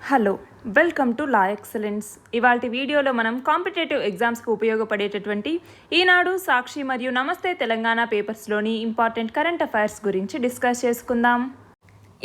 Hello, welcome to law excellence. ఇవాల్టి వీడియోలో మనం కాంపిటేటివ్ ఎగ్జామ్స్కి ఉపయోగపడేటటువంటి ఈనాడు, సాక్షి మరియు నమస్తే తెలంగాణ పేపర్స్లోని ఇంపార్టెంట్ కరెంట్ అఫైర్స్ గురించి డిస్కస్ చేసుకుందాం.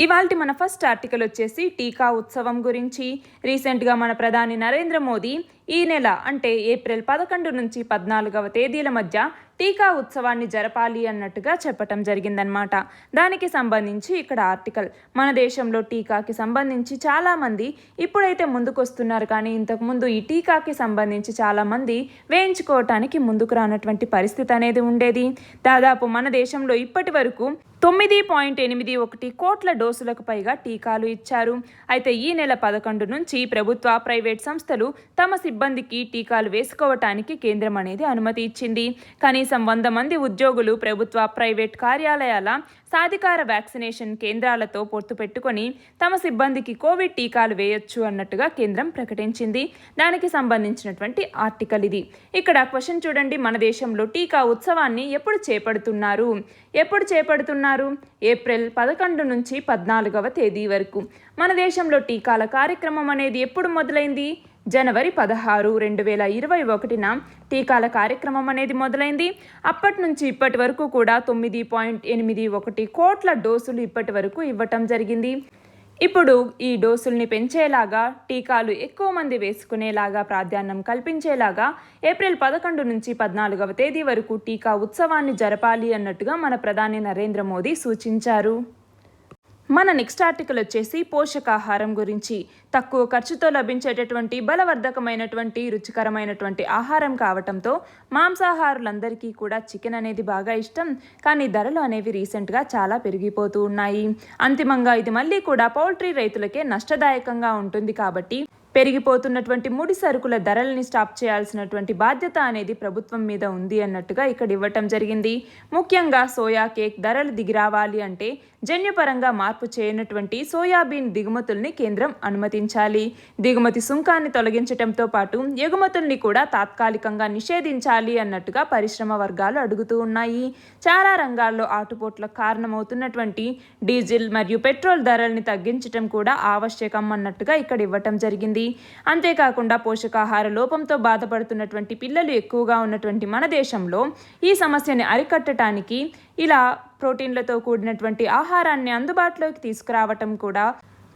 ఇవాల్టి మన ఫస్ట్ ఆర్టికల్ వచ్చేసి టీకా ఉత్సవం గురించి. రీసెంట్గా మన ప్రధాని నరేంద్ర మోదీ ఈ నెల అంటే ఏప్రిల్ 11 నుంచి 14వ తేదీల మధ్య టీకా ఉత్సవాన్ని జరపాలి అన్నట్టుగా చెప్పటం జరిగిందనమాట. దానికి సంబంధించి ఇక్కడ ఆర్టికల్. మన దేశంలో టీకాకి సంబంధించి చాలామంది ఇప్పుడైతే ముందుకొస్తున్నారు, కానీ ఇంతకుముందు ఈ టీకాకి సంబంధించి చాలామంది వేయించుకోవటానికి ముందుకు రానటువంటి పరిస్థితి అనేది ఉండేది. దాదాపు మన దేశంలో ఇప్పటి వరకు 9.81 కోట్ల డోసులకు పైగా టీకాలు ఇచ్చారు. అయితే ఈ నెల 11 నుంచి ప్రభుత్వ, ప్రైవేట్ సంస్థలు తమ సిబ్బందికి టీకాలు వేసుకోవటానికి కేంద్రం అనేది అనుమతి ఇచ్చింది. కనీసం 100 మంది ఉద్యోగులు ప్రభుత్వ, ప్రైవేట్ కార్యాలయాల సాధికార వ్యాక్సినేషన్ కేంద్రాలతో పొత్తు పెట్టుకొని తమ సిబ్బందికి కోవిడ్ టీకాలు వేయొచ్చు అన్నట్టుగా కేంద్రం ప్రకటించింది. దానికి సంబంధించినటువంటి ఆర్టికల్ ఇది. ఇక్కడ క్వశ్చన్ చూడండి, మన దేశంలో టీకా ఉత్సవాన్ని ఎప్పుడు చేపడుతున్నారు? ఏప్రిల్ 11 నుంచి 14వ తేదీ వరకు. మన దేశంలో టీకాల కార్యక్రమం అనేది ఎప్పుడు మొదలైంది? జనవరి 16, 2021న టీకాల కార్యక్రమం అనేది మొదలైంది. అప్పటి నుంచి ఇప్పటి వరకు కూడా 9.81 కోట్ల డోసులు ఇప్పటి వరకు ఇవ్వటం జరిగింది. ఇప్పుడు ఈ డోసుల్ని పెంచేలాగా, టీకాలు ఎక్కువ మంది వేసుకునేలాగా ప్రాధాన్యం కల్పించేలాగా ఏప్రిల్ 11 నుంచి 14వ తేదీ వరకు టీకా ఉత్సవాన్ని జరపాలి అన్నట్టుగా మన ప్రధాని నరేంద్ర మోదీ సూచించారు. మన నెక్స్ట్ ఆర్టికల్ వచ్చేసి పోషకాహారం గురించి. తక్కువ ఖర్చుతో లభించేటటువంటి బలవర్ధకమైనటువంటి రుచికరమైనటువంటి ఆహారం కావటంతో మాంసాహారులందరికీ కూడా చికెన్ అనేది బాగా ఇష్టం. కానీ ధరలు అనేవి రీసెంట్గా చాలా పెరిగిపోతూ ఉన్నాయి. అంతిమంగా ఇది మళ్ళీ కూడా పౌల్ట్రీ రైతులకే నష్టదాయకంగా ఉంటుంది. కాబట్టి పెరిగిపోతున్నటువంటి ముడి సరుకుల ధరల్ని స్టాప్ చేయాల్సినటువంటి బాధ్యత అనేది ప్రభుత్వం మీద ఉంది అన్నట్టుగా ఇక్కడ ఇవ్వటం జరిగింది. ముఖ్యంగా సోయా కేక్ ధరలు దిగిరావాలి అంటే జన్యుపరంగా మార్పు చేయనటువంటి సోయాబీన్ దిగుమతుల్ని కేంద్రం అనుమతించాలి. దిగుమతి సుంకాన్ని తొలగించడంతో పాటు ఎగుమతుల్ని కూడా తాత్కాలికంగా నిషేధించాలి అన్నట్టుగా పరిశ్రమ వర్గాలు అడుగుతూ ఉన్నాయి. చాలా రంగాల్లో ఆటుపోట్లకు కారణమవుతున్నటువంటి డీజిల్ మరియు పెట్రోల్ ధరల్ని తగ్గించడం కూడా ఆవశ్యకం అన్నట్టుగా ఇక్కడ ఇవ్వటం జరిగింది. అంతేకాకుండా పోషకాహార లోపంతో బాధపడుతున్నటువంటి పిల్లలు ఎక్కువగా ఉన్నటువంటి మన దేశంలో ఈ సమస్యని అరికట్టడానికి ఇలా ప్రోటీన్లతో కూడినటువంటి ఆహారాన్ని అందుబాటులోకి తీసుకురావటం కూడా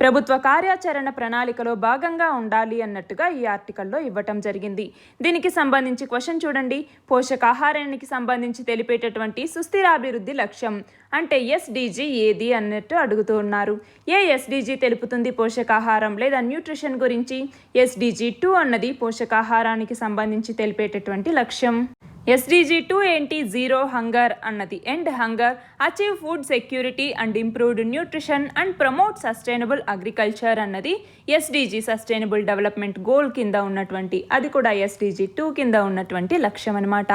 ప్రభుత్వ కార్యాచరణ ప్రణాళికలో భాగంగా ఉండాలి అన్నట్టుగా ఈ ఆర్టికల్లో ఇవ్వటం జరిగింది. దీనికి సంబంధించి క్వశ్చన్ చూడండి, పోషకాహారానికి సంబంధించి తెలిపేటటువంటి సుస్థిరాభివృద్ధి లక్ష్యం అంటే ఎస్డిజి ఏది అన్నట్టు అడుగుతూ ఉన్నారు. ఏ ఎస్డిజి తెలుపుతుంది పోషకాహారం లేదా న్యూట్రిషన్ గురించి? ఎస్డిజి 2 అన్నది పోషకాహారానికి సంబంధించి తెలిపేటటువంటి లక్ష్యం. ఎస్డిజి 2 ఏంటి? జీరో హంగర్ అన్నది. End hunger, achieve food security and improved nutrition and promote sustainable agriculture అన్నది ఎస్డిజి సస్టైనబుల్ డెవలప్మెంట్ గోల్ కింద ఉన్నటువంటి, అది కూడా ఎస్డిజి 2 కింద ఉన్నటువంటి లక్ష్యం అన్నమాట.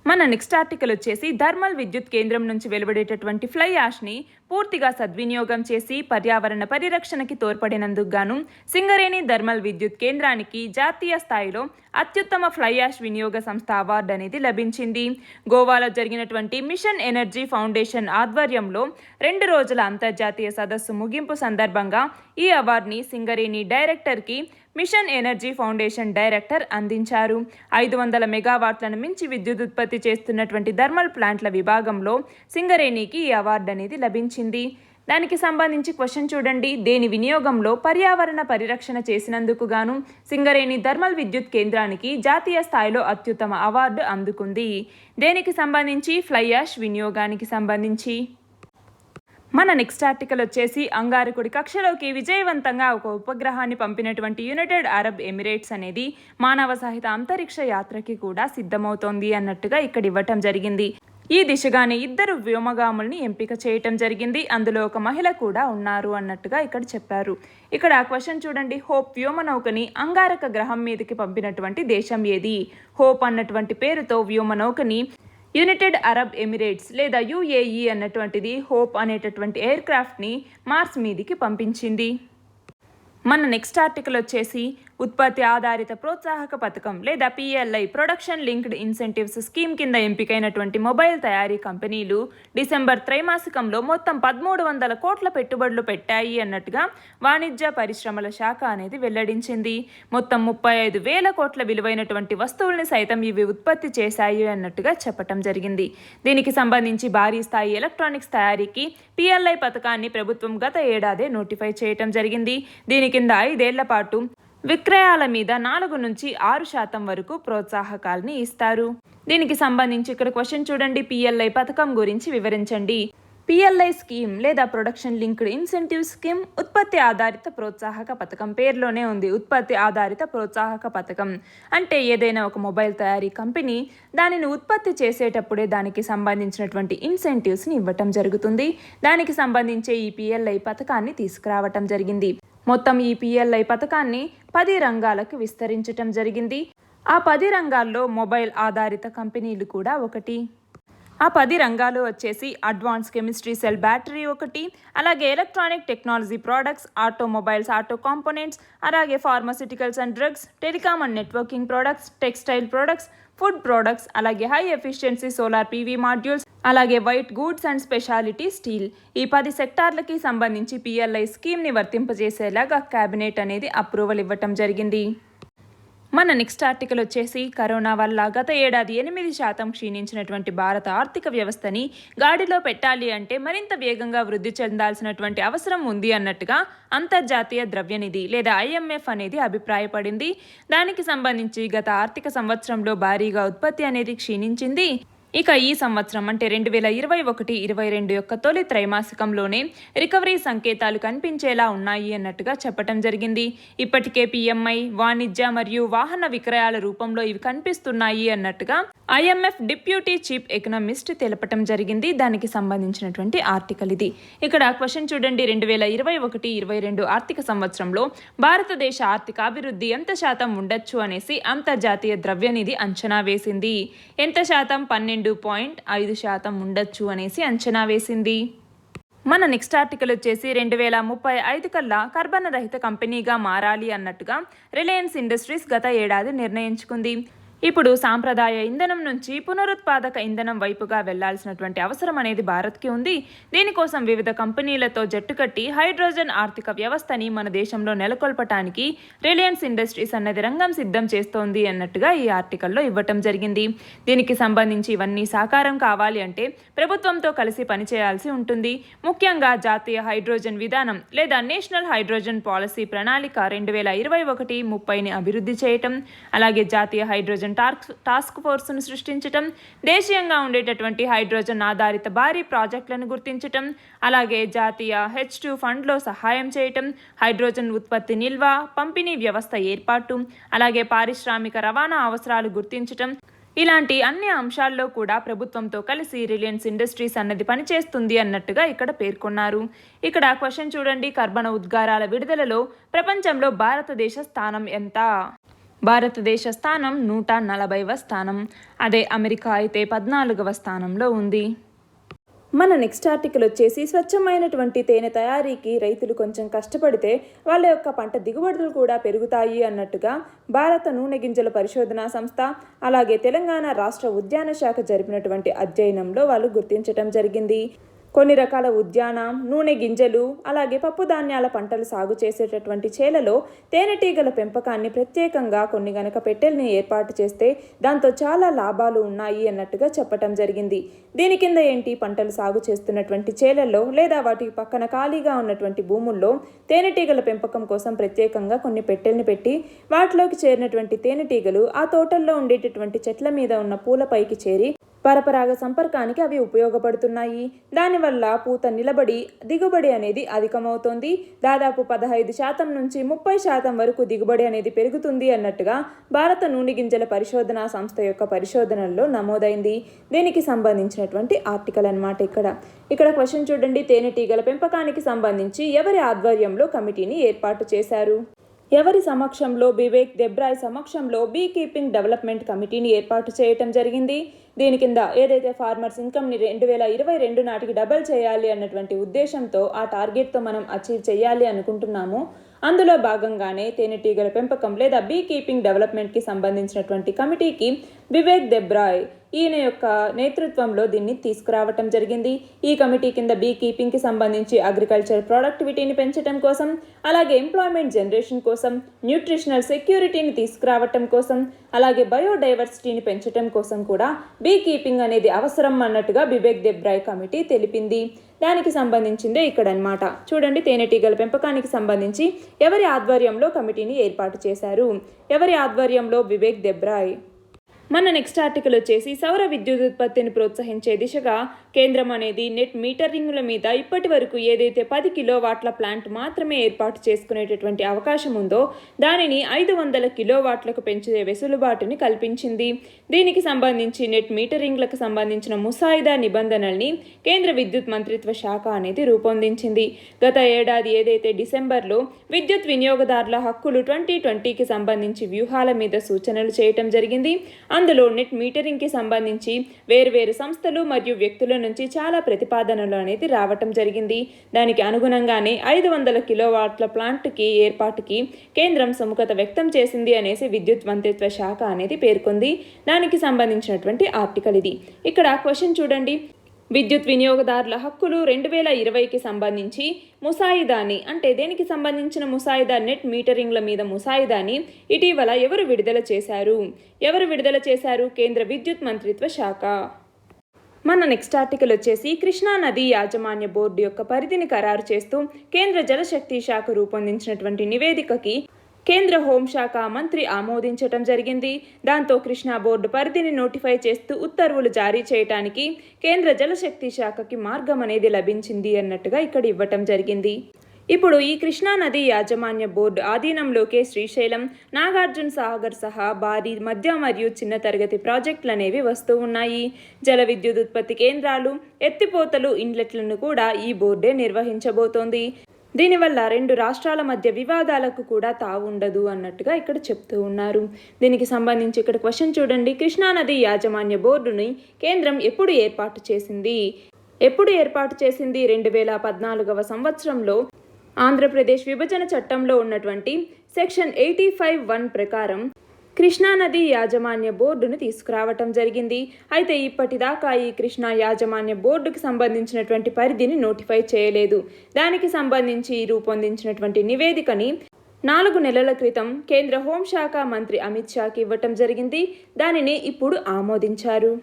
మన నెక్స్ట్ ఆర్టికల్ వచ్చేసి థర్మల్ విద్యుత్ కేంద్రం నుంచి వెలువడేటటువంటి ఫ్లై యాష్ని పూర్తిగా సద్వినియోగం చేసి పర్యావరణ పరిరక్షణకి తోడ్పడినందుకు గాను సింగరేణి థర్మల్ విద్యుత్ కేంద్రానికి జాతీయ స్థాయిలో అత్యుత్తమ ఫ్లై యాష్ వినియోగ సంస్థ అవార్డు అనేది లభించింది. గోవాలో జరిగినటువంటి మిషన్ ఎనర్జీ ఫౌండేషన్ ఆధ్వర్యంలో 2 రోజుల అంతర్జాతీయ సదస్సు ముగింపు సందర్భంగా ఈ అవార్డుని సింగరేణి డైరెక్టర్కి మిషన్ ఎనర్జీ ఫౌండేషన్ డైరెక్టర్ అందించారు. 500 మెగావాట్లను మించి విద్యుత్ ఉత్పత్తి చేస్తున్నటువంటి థర్మల్ ప్లాంట్ల విభాగంలో సింగరేణికి ఈ అవార్డు అనేది లభించింది. దానికి సంబంధించి క్వశ్చన్ చూడండి, దేని వినియోగంలో పర్యావరణ పరిరక్షణ చేసినందుకు గాను సింగరేణి థర్మల్ విద్యుత్ కేంద్రానికి జాతీయ స్థాయిలో అత్యుత్తమ అవార్డు అందుకుంది? దేనికి సంబంధించి? ఫ్లై యాష్ వినియోగానికి సంబంధించి. మన నెక్స్ట్ ఆర్టికల్ వచ్చేసి అంగారకుడి కక్షలోకి విజయవంతంగా ఒక ఉపగ్రహాన్ని పంపినటువంటి యునైటెడ్ అరబ్ ఎమిరేట్స్ అనేది మానవ సహిత అంతరిక్ష యాత్రకి కూడా సిద్ధమవుతోంది అన్నట్టుగా ఇక్కడ ఇవ్వటం జరిగింది. ఈ దిశగానే 2 వ్యోమగాముల్ని ఎంపిక చేయటం జరిగింది. అందులో ఒక మహిళ కూడా ఉన్నారు అన్నట్టుగా ఇక్కడ చెప్పారు. ఇక్కడ క్వశ్చన్ చూడండి, హోప్ వ్యోమనౌకని అంగారక గ్రహం మీదకి పంపినటువంటి దేశం ఏది? హోప్ అన్నటువంటి పేరుతో వ్యోమనౌకని యునైటెడ్ అరబ్ ఎమిరేట్స్ లేదా యుఏఈ అన్నటువంటిది హోప్ అనేటటువంటి ఎయిర్ క్రాఫ్ట్ని మార్స్ మీదికి పంపించింది. మన నెక్స్ట్ ఆర్టికల్ వచ్చేసి ఉత్పత్తి ఆధారిత ప్రోత్సాహక పథకం లేదా PLI production linked incentives scheme కింద ఎంపికైనటువంటి మొబైల్ తయారీ కంపెనీలు డిసెంబర్ త్రైమాసికంలో మొత్తం 1300 కోట్ల పెట్టుబడులు పెట్టాయి అన్నట్టుగా వాణిజ్య పరిశ్రమల శాఖ అనేది వెల్లడించింది. మొత్తం 35,000 కోట్ల విలువైనటువంటి వస్తువుల్ని సైతం ఇవి ఉత్పత్తి చేశాయి అన్నట్టుగా చెప్పటం జరిగింది. దీనికి సంబంధించి భారీ స్థాయి ఎలక్ట్రానిక్స్ తయారీకి PLI పథకాన్ని ప్రభుత్వం గత ఏడాదే నోటిఫై చేయటం జరిగింది. దీని కింద 5 ఏళ్ల పాటు విక్రయాల మీద 4 నుంచి 6% వరకు ప్రోత్సాహకాల్ని ఇస్తారు. దీనికి సంబంధించి ఇక్కడ క్వశ్చన్ చూడండి. PLI పథకం గురించి వివరించండి. PLI స్కీమ్ లేదా ప్రొడక్షన్ లింక్డ్ ఇన్సెంటివ్ స్కీమ్ ఉత్పత్తి ఆధారిత ప్రోత్సాహక పథకం. పేరులోనే ఉంది ఉత్పత్తి ఆధారిత ప్రోత్సాహక పథకం. అంటే ఏదైనా ఒక మొబైల్ తయారీ కంపెనీ దానిని ఉత్పత్తి చేసేటప్పుడే దానికి సంబంధించినటువంటి ఇన్సెంటివ్స్ని ఇవ్వటం జరుగుతుంది. దానికి సంబంధించే ఈ PLI పథకాన్ని తీసుకురావటం జరిగింది. మొత్తం ఈ PLI పథకాన్ని 10 రంగాలకు విస్తరించటం జరిగింది. ఆ 10 రంగాల్లో మొబైల్ ఆధారిత కంపెనీలు కూడా ఒకటి. ఆ 10 రంగాలు వచ్చేసి అడ్వాన్స్ కెమిస్ట్రీ సెల్ బ్యాటరీ ఒకటి, అలాగే electronic technology products, automobiles auto components, అలాగే pharmaceuticals and drugs, telecom and networking products, textile products, food products, అలాగే high efficiency solar PV modules, అలాగే white goods and speciality steel. ఈ 10 సెక్టార్లకి సంబంధించి PLI స్కీమ్ని వర్తింపజేసేలాగా cabinet అనేది approval ఇవ్వటం జరిగింది. మన నెక్స్ట్ ఆర్టికల్ వచ్చేసి కరోనా వల్ల గత ఏడాది 8% క్షీణించినటువంటి భారత ఆర్థిక వ్యవస్థని గాడిలో పెట్టాలి అంటే మరింత వేగంగా వృద్ధి చెందాల్సినటువంటి అవసరం ఉంది అన్నట్టుగా అంతర్జాతీయ ద్రవ్యనిధి లేదా IMF అనేది అభిప్రాయపడింది. దానికి సంబంధించి గత ఆర్థిక సంవత్సరంలో భారీగా ఉత్పత్తి అనేది క్షీణించింది. ఇక ఈ సంవత్సరం అంటే 2021-22 యొక్క తొలి త్రైమాసికంలోనే రికవరీ సంకేతాలు కనిపించేలా ఉన్నాయి అన్నట్టుగా చెప్పటం జరిగింది. ఇప్పటికే PMI వాణిజ్య మరియు వాహన విక్రయాల రూపంలో ఇవి కనిపిస్తున్నాయి అన్నట్టుగా IMF డిప్యూటీ చీఫ్ ఎకనామిస్ట్ తెలపటం జరిగింది. దానికి సంబంధించినటువంటి ఆర్టికల్ ఇది. ఇక్కడ క్వశ్చన్ చూడండి. 2021-22 ఆర్థిక సంవత్సరంలో భారతదేశ ఆర్థిక అభివృద్ధి ఎంత శాతం ఉండొచ్చు అనేసి అంతర్జాతీయ ద్రవ్యనిధి అంచనా వేసింది. ఎంత శాతం? 12.5% ఉండొచ్చు అనేసి అంచనా వేసింది. మన నెక్స్ట్ ఆర్టికల్ వచ్చేసి 2035 కల్లా కర్బన రహిత కంపెనీగా మారాలి అన్నట్టుగా రిలయన్స్ ఇండస్ట్రీస్ గత ఏడాది నిర్ణయించుకుంది. ఇప్పుడు సాంప్రదాయ ఇంధనం నుంచి పునరుత్పాదక ఇంధనం వైపుగా వెళ్లాల్సినటువంటి అవసరం అనేది భారత్కి ఉంది. దీనికోసం వివిధ కంపెనీలతో జట్టుకట్టి హైడ్రోజన్ ఆర్థిక వ్యవస్థని మన దేశంలో నెలకొల్పటానికి రిలయన్స్ ఇండస్ట్రీస్ అన్నది రంగం సిద్ధం చేస్తోంది అన్నట్టుగా ఈ ఆర్టికల్లో ఇవ్వటం జరిగింది. దీనికి సంబంధించి ఇవన్నీ సాకారం కావాలి అంటే ప్రభుత్వంతో కలిసి పనిచేయాల్సి ఉంటుంది. ముఖ్యంగా జాతీయ హైడ్రోజన్ విధానం లేదా నేషనల్ హైడ్రోజన్ పాలసీ ప్రణాళిక 2021-30ని అభివృద్ధి చేయటం, అలాగే జాతీయ హైడ్రోజన్ టాస్క్ ఫోర్స్ను సృష్టించటం, దేశీయంగా ఉండేటటువంటి హైడ్రోజన్ ఆధారిత భారీ ప్రాజెక్టులను గుర్తించటం, అలాగే జాతీయ H2 ఫండ్లో సహాయం చేయటం, హైడ్రోజన్ ఉత్పత్తి నిల్వ పంపిణీ వ్యవస్థ ఏర్పాటు, అలాగే పారిశ్రామిక రవాణా అవసరాలు గుర్తించటం, ఇలాంటి అన్ని అంశాల్లో కూడా ప్రభుత్వంతో కలిసి రిలయన్స్ ఇండస్ట్రీస్ అన్నది పనిచేస్తుంది అన్నట్టుగా ఇక్కడ పేర్కొన్నారు. ఇక్కడ క్వశ్చన్ చూడండి. కర్బన ఉద్గారాల విడుదలలో ప్రపంచంలో భారతదేశ స్థానం ఎంత? భారతదేశ స్థానం 140వ స్థానం. అదే అమెరికా అయితే 14వ స్థానంలో ఉంది. మన నెక్స్ట్ ఆర్టికల్ వచ్చేసి స్వచ్ఛమైనటువంటి తేనె తయారీకి రైతులు కొంచెం కష్టపడితే వాళ్ళ యొక్క పంట దిగుబడులు కూడా పెరుగుతాయి అన్నట్టుగా భారత నూనె గింజల పరిశోధనా సంస్థ అలాగే తెలంగాణ రాష్ట్ర ఉద్యాన శాఖ జరిపినటువంటి అధ్యయనంలో వాళ్ళు గుర్తించడం జరిగింది. కొన్ని రకాల ఉద్యాన నూనె గింజలు అలాగే పప్పు ధాన్యాల పంటలు సాగు చేసేటటువంటి చేలలో తేనెటీగల పెంపకాన్ని ప్రత్యేకంగా కొన్ని గనక పెట్టెల్ని ఏర్పాటు చేస్తే దాంతో చాలా లాభాలు ఉన్నాయి అన్నట్టుగా చెప్పటం జరిగింది. దీని కింద ఏంటి? పంటలు సాగు చేస్తున్నటువంటి చేలల్లో లేదా వాటి పక్కన ఖాళీగా ఉన్నటువంటి భూముల్లో తేనెటీగల పెంపకం కోసం ప్రత్యేకంగా కొన్ని పెట్టెల్ని పెట్టి వాటిలోకి చేరినటువంటి తేనెటీగలు ఆ తోటల్లో ఉండేటటువంటి చెట్ల మీద ఉన్న పూలపైకి చేరి పరపరాగ సంపర్కానికి అవి ఉపయోగపడుతున్నాయి. దానివల్ల పూత నిలబడి దిగుబడి అనేది అధికమవుతోంది. దాదాపు 15% నుంచి 30% వరకు దిగుబడి అనేది పెరుగుతుంది అన్నట్టుగా భారత నూనె గింజల పరిశోధనా సంస్థ యొక్క పరిశోధనల్లో నమోదైంది. దీనికి సంబంధించినటువంటి ఆర్టికల్ అన్నమాట. ఇక్కడ క్వశ్చన్ చూడండి. తేనెటీగల పెంపకానికి సంబంధించి ఎవరి ఆధ్వర్యంలో కమిటీని ఏర్పాటు చేశారు? ఎవరి సమక్షంలో? బివేక్ దెబ్రాయ్ సమక్షంలో బీ కీపింగ్ డెవలప్మెంట్ కమిటీని ఏర్పాటు చేయటం జరిగింది. దీని కింద ఏదైతే ఫార్మర్స్ ఇన్కమ్ని 2022 నాటికి డబల్ చేయాలి అన్నటువంటి ఉద్దేశంతో ఆ టార్గెట్తో మనం అచీవ్ చేయాలి అనుకుంటున్నాము. అందులో భాగంగానే తేనెటీగల పెంపకం లేదా బీ కీపింగ్ డెవలప్మెంట్కి సంబంధించినటువంటి కమిటీకి వివేక్ దెబ్రాయ్ ఈయన యొక్క నేతృత్వంలో దీన్ని తీసుకురావటం జరిగింది. ఈ కమిటీ కింద బీ కీపింగ్కి సంబంధించి అగ్రికల్చర్ ప్రొడక్టివిటీని పెంచడం కోసం, అలాగే ఎంప్లాయ్మెంట్ జనరేషన్ కోసం, న్యూట్రిషనల్ సెక్యూరిటీని తీసుకురావటం కోసం, అలాగే బయోడైవర్సిటీని పెంచడం కోసం కూడా బీ కీపింగ్ అనేది అవసరం అన్నట్టుగా వివేక్ దెబ్రాయ్ కమిటీ తెలిపింది. దానికి సంబంధించిందే ఇక్కడ అన్నమాట. చూడండి, తేనెటీగల పెంపకానికి సంబంధించి ఎవరి ఆధ్వర్యంలో కమిటీని ఏర్పాటు చేశారు, ఎవరి ఆధ్వర్యంలో? వివేక్ దెబ్రాయ్. మన నెక్స్ట్ ఆర్టికల్ వచ్చేసి సౌర విద్యుత్ ఉత్పత్తిని ప్రోత్సహించే దిశగా కేంద్రం అనేది నెట్ మీటరింగ్ల మీద ఇప్పటి వరకు ఏదైతే 10 కిలోవాట్ల ప్లాంట్ మాత్రమే ఏర్పాటు చేసుకునేటటువంటి అవకాశం ఉందో దానిని 500 కిలోవాట్లకు పెంచే వెసులుబాటుని కల్పించింది. దీనికి సంబంధించి నెట్ మీటరింగ్లకు సంబంధించిన ముసాయిదా నిబంధనల్ని కేంద్ర విద్యుత్ మంత్రిత్వ శాఖ అనేది రూపొందించింది. గత ఏడాది ఏదైతే డిసెంబర్లో విద్యుత్ వినియోగదారుల హక్కులు 2020కి సంబంధించి వ్యూహాల మీద సూచనలు చేయటం జరిగింది. అందులో నెట్ మీటరింగ్కి సంబంధించి వేరువేరు సంస్థలు మరియు వ్యక్తుల నుంచి చాలా ప్రతిపాదనలు అనేది రావటం జరిగింది. దానికి అనుగుణంగానే 500 కిలోవాట్ల ప్లాంట్కి ఏర్పాటుకి కేంద్రం సుముఖత వ్యక్తం చేసింది అనేసి విద్యుత్ మంత్రిత్వ శాఖ అనేది పేర్కొంది. దానికి సంబంధించినటువంటి ఆర్టికల్ ఇది. ఇక్కడ క్వశ్చన్ చూడండి, విద్యుత్ వినియోగదారుల హక్కులు 2020కి సంబంధించి ముసాయిదాని, అంటే దేనికి సంబంధించిన ముసాయిదా? నెట్ మీటరింగ్ల మీద ముసాయిదాని ఇటీవల ఎవరు విడుదల చేశారు? కేంద్ర విద్యుత్ మంత్రిత్వ శాఖ. మన నెక్స్ట్ ఆర్టికల్ వచ్చేసి కృష్ణా నదీ యాజమాన్య బోర్డు యొక్క పరిధిని ఖరారు చేస్తూ కేంద్ర జలశక్తి శాఖ రూపొందించినటువంటి నివేదికకి కేంద్ర హోంశాఖ మంత్రి ఆమోదించటం జరిగింది. దాంతో కృష్ణా బోర్డు పరిధిని నోటిఫై చేస్తూ ఉత్తర్వులు జారీ చేయడానికి కేంద్ర జలశక్తి శాఖకి మార్గం అనేది లభించింది అన్నట్టుగా ఇక్కడ ఇవ్వటం జరిగింది. ఇప్పుడు ఈ కృష్ణా నది యాజమాన్య బోర్డు ఆధీనంలోకే శ్రీశైలం, నాగార్జున సాగర్ సహా భారీ, మధ్య మరియు చిన్న తరగతి ప్రాజెక్టులు అనేవి వస్తూ ఉన్నాయి. జల విద్యుత్ ఉత్పత్తి కేంద్రాలు, ఎత్తిపోతలు, ఇన్లెట్లను కూడా ఈ బోర్డే నిర్వహించబోతోంది. దీనివల్ల 2 రాష్ట్రాల మధ్య వివాదాలకు కూడా తావుండదు అన్నట్టుగా ఇక్కడ చెప్తూ ఉన్నారు. దీనికి సంబంధించి ఇక్కడ క్వశ్చన్ చూడండి, కృష్ణానది యాజమాన్య బోర్డుని కేంద్రం ఎప్పుడు ఏర్పాటు చేసింది? 2014వ సంవత్సరంలో ఆంధ్రప్రదేశ్ విభజన చట్టంలో ఉన్నటువంటి సెక్షన్ 85(1) ప్రకారం కృష్ణానది యాజమాన్య బోర్డును తీసుకురావటం జరిగింది. అయితే ఇప్పటిదాకా ఈ కృష్ణా యాజమాన్య బోర్డుకు సంబంధించినటువంటి పరిధిని నోటిఫై చేయలేదు. దానికి సంబంధించి రూపొందించినటువంటి నివేదికని 4 నెలల క్రితం కేంద్ర హోంశాఖ మంత్రి అమిత్ షాకి ఇవ్వటం జరిగింది. దానిని ఇప్పుడు ఆమోదించారు.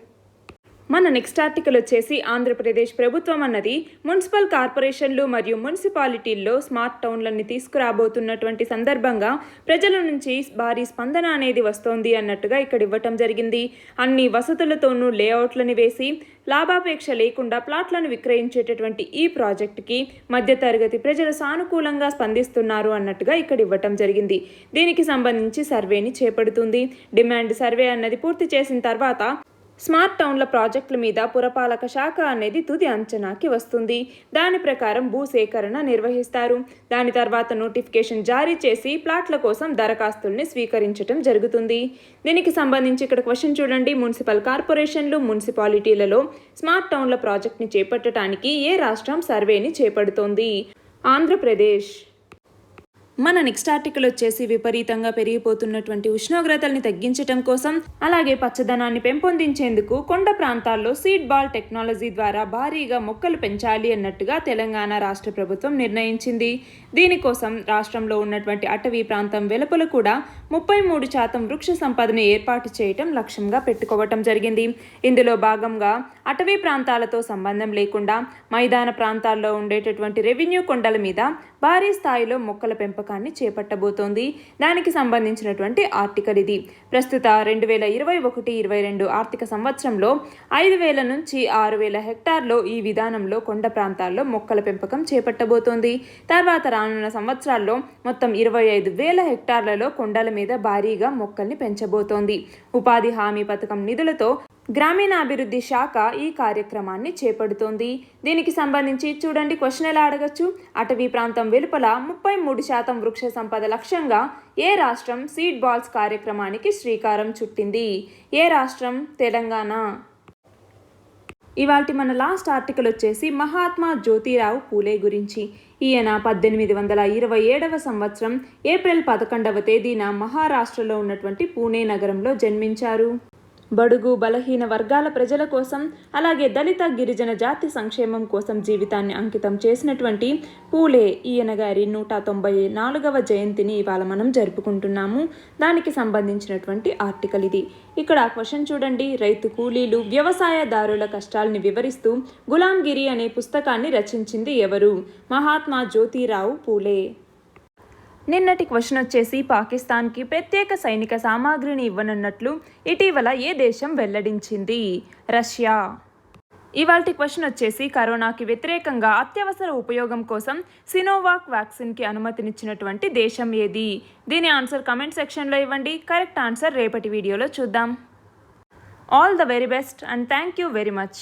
మన నెక్స్ట్ ఆర్టికల్ వచ్చేసి ఆంధ్రప్రదేశ్ ప్రభుత్వం అన్నది మున్సిపల్ కార్పొరేషన్లు మరియు మున్సిపాలిటీల్లో స్మార్ట్ టౌన్లని తీసుకురాబోతున్నటువంటి సందర్భంగా ప్రజల నుంచి భారీ స్పందన అనేది వస్తోంది అన్నట్టుగా ఇక్కడ ఇవ్వటం జరిగింది. అన్ని వసతులతోనూ లేఅవుట్లను వేసి లాభాపేక్ష లేకుండా ప్లాట్లను విక్రయించేటటువంటి ఈ ప్రాజెక్టుకి మధ్యతరగతి ప్రజలు సానుకూలంగా స్పందిస్తున్నారు అన్నట్టుగా ఇక్కడ ఇవ్వటం జరిగింది. దీనికి సంబంధించి సర్వేని చేపడుతుంది. డిమాండ్ సర్వే అన్నది పూర్తి చేసిన తర్వాత స్మార్ట్ టౌన్ల ప్రాజెక్టుల మీద పురపాలక శాఖ అనేది తుది అంచనాకి వస్తుంది. దాని ప్రకారం భూసేకరణ నిర్వహిస్తారు. దాని తర్వాత నోటిఫికేషన్ జారీ చేసి ప్లాట్ల కోసం దరఖాస్తుల్ని స్వీకరించడం జరుగుతుంది. దీనికి సంబంధించి ఇక్కడ క్వశ్చన్ చూడండి, మున్సిపల్ కార్పొరేషన్లు, మున్సిపాలిటీలలో స్మార్ట్ టౌన్ల ప్రాజెక్ట్ని చేపట్టడానికి ఏ రాష్ట్రం సర్వేని చేపడుతోంది? ఆంధ్రప్రదేశ్. మన నెక్స్ట్ ఆర్టికల్ వచ్చేసి విపరీతంగా పెరిగిపోతున్నటువంటి ఉష్ణోగ్రతల్ని తగ్గించడం కోసం, అలాగే పచ్చదనాన్ని పెంపొందించేందుకు కొండ ప్రాంతాల్లో సీడ్ బాల్ టెక్నాలజీ ద్వారా భారీగా మొక్కలు పెంచాలి అన్నట్టుగా తెలంగాణ రాష్ట్ర ప్రభుత్వం నిర్ణయించింది. దీనికోసం రాష్ట్రంలో ఉన్నటువంటి అటవీ ప్రాంతం వెలుపల కూడా 33% వృక్ష సంపదను ఏర్పాటు చేయటం లక్ష్యంగా పెట్టుకోవటం జరిగింది. ఇందులో భాగంగా అటవీ ప్రాంతాలతో సంబంధం లేకుండా మైదాన ప్రాంతాల్లో ఉండేటటువంటి రెవెన్యూ కొండల మీద భారీ స్థాయిలో మొక్కల పెంపకాన్ని చేపట్టబోతోంది. దానికి సంబంధించినటువంటి ఆర్టికల్ ఇది. ప్రస్తుత 2021-22 ఆర్థిక సంవత్సరంలో 5,000 నుంచి 6,000 హెక్టార్లో ఈ విధానంలో కొండ ప్రాంతాల్లో మొక్కల పెంపకం చేపట్టబోతోంది. తర్వాత రానున్న సంవత్సరాల్లో మొత్తం 25,000 హెక్టార్లలో కొండల మీద భారీగా మొక్కల్ని పెంచబోతోంది. ఉపాధి హామీ పథకం నిధులతో గ్రామీణాభివృద్ధి శాఖ ఈ కార్యక్రమాన్ని చేపడుతోంది. దీనికి సంబంధించి చూడండి, క్వశ్చన్ ఎలా అడగచ్చు? అటవీ ప్రాంతం వెలుపల 33% వృక్ష సంపద లక్ష్యంగా ఏ రాష్ట్రం సీడ్ బాల్స్ కార్యక్రమానికి శ్రీకారం చుట్టింది? ఏ రాష్ట్రం? తెలంగాణ. ఇవాల్టి మన లాస్ట్ ఆర్టికల్ వచ్చేసి మహాత్మా జ్యోతిరావు పూలే గురించి. ఈయన 1827 సంవత్సరం ఏప్రిల్ 11వ తేదీన మహారాష్ట్రలో ఉన్నటువంటి పూణే నగరంలో జన్మించారు. బడుగు బలహీన వర్గాల ప్రజల కోసం అలాగే దళిత గిరిజన జాతి సంక్షేమం కోసం జీవితాన్ని అంకితం చేసినటువంటి పూలే ఈయన గారి 194వ జయంతిని ఇవాళ మనం జరుపుకుంటున్నాము. దానికి సంబంధించినటువంటి ఆర్టికల్ ఇది. ఇక్కడ క్వశ్చన్ చూడండి. రైతు కూలీలు వ్యవసాయదారుల కష్టాల్ని వివరిస్తూ గులాంగిరి అనే పుస్తకాన్ని రచించింది ఎవరు? మహాత్మా జ్యోతిరావు పూలే. నిన్నటి క్వశ్చన్ వచ్చేసి పాకిస్తాన్కి ప్రత్యేక సైనిక సామాగ్రిని ఇవ్వనున్నట్లు ఇటీవల ఏ దేశం వెల్లడించింది? రష్యా. ఇవాల్టి క్వశ్చన్ వచ్చేసి కరోనాకి వ్యతిరేకంగా అత్యవసర ఉపయోగం కోసం సినోవాక్ వ్యాక్సిన్కి అనుమతినిచ్చినటువంటి దేశం ఏది? దీని ఆన్సర్ కమెంట్ సెక్షన్లో ఇవ్వండి. కరెక్ట్ ఆన్సర్ రేపటి వీడియోలో చూద్దాం. All the very best and thank you very much.